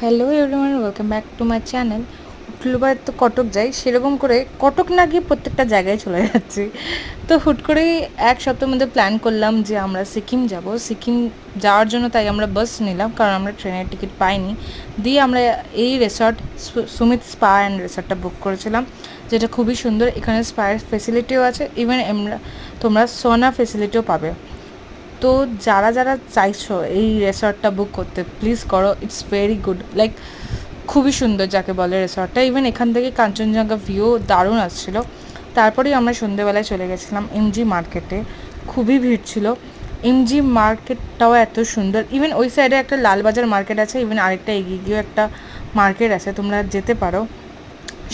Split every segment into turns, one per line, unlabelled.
Hello everyone, welcome back to my channel. উঠলবার তো কটক যাই, সেরকম করে কটক না গিয়ে প্রত্যেকটা জায়গায় চলে যাচ্ছি। তো হুট করেই এক সপ্তাহের মধ্যে প্ল্যান করলাম যে আমরা সিকিম যাব। সিকিম যাওয়ার জন্য তাই আমরা বাস নিলাম, কারণ আমরা ট্রেনের টিকিট পাইনি। দিয়ে আমরা এই রিসর্ট সুমিত স্পা অ্যান্ড রিসর্টটা বুক করেছিলাম, যেটা খুবই সুন্দর। এখানে স্পায়ের ফেসিলিটিও আছে, ইভেন তোমরা সোনা ফেসিলিটিও পাবে। তো যারা যারা চাইছো এই রিসর্টটা বুক করতে, প্লিজ করো। ইটস ভেরি গুড, লাইক খুবই সুন্দর যাকে বলে রিসর্টটা। ইভেন এখান থেকে কাঞ্চনজঙ্ঘা ভিউ দারুণ আসছিল। তারপরেই আমরা সন্ধ্যেবেলায় চলে গেছিলাম এমজি মার্কেটে। খুবই ভিড় ছিল। এমজি মার্কেটটাও এত সুন্দর। ইভেন ওই সাইডে একটা লালবাজার মার্কেট আছে, ইভেন আরেকটা এগিয়ে গিয়েও একটা মার্কেট আছে, তোমরা যেতে পারো।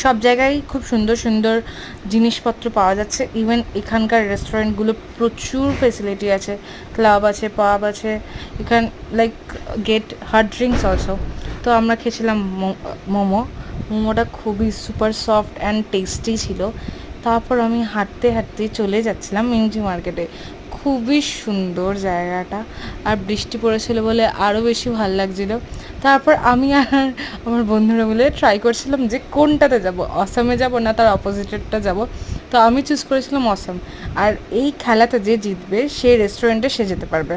সব জায়গায় খুব সুন্দর সুন্দর জিনিসপত্র পাওয়া যাচ্ছে। ইভেন এখানকার রেস্টুরেন্টগুলো প্রচুর ফেসিলিটি আছে, ক্লাব আছে, পাব আছে, এখান like gate hard drinks also. তো আমরা খেয়েছিলাম মোমোটা খুবই সুপার সফট অ্যান্ড টেস্টি ছিল। তারপর আমি হাঁটতে হাঁটতে চলে যাচ্ছিলাম এমজি মার্কেটে। খুবই সুন্দর জায়গাটা, আর বৃষ্টি পড়েছিল বলে আরও বেশি ভালো লাগছিল। তারপর আমি আর আমার বন্ধুরা মিলে ট্রাই করছিলাম যে কোনটাতে যাব, অসমে যাব না তার অপোজিটেরটা যাব। তো আমি চুজ করেছিলাম অসম। আর এই খেলাতে যে জিতবে সেই রেস্টুরেন্টে সে যেতে পারবে।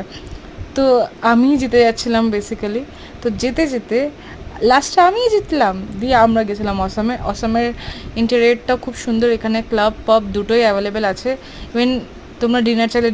তো আমি জিতে যাচ্ছিলাম বেসিক্যালি। তো যেতে যেতে লাস্টে আমিই জিতলাম। দিয়ে আমরা গেছিলাম অসমে। অসমের ইন্টেরিয়রটাও খুব সুন্দর। এখানে ক্লাব পাব দুটোই অ্যাভেলেবেল আছে। ইভেন তোমরা ডিনার চাইলে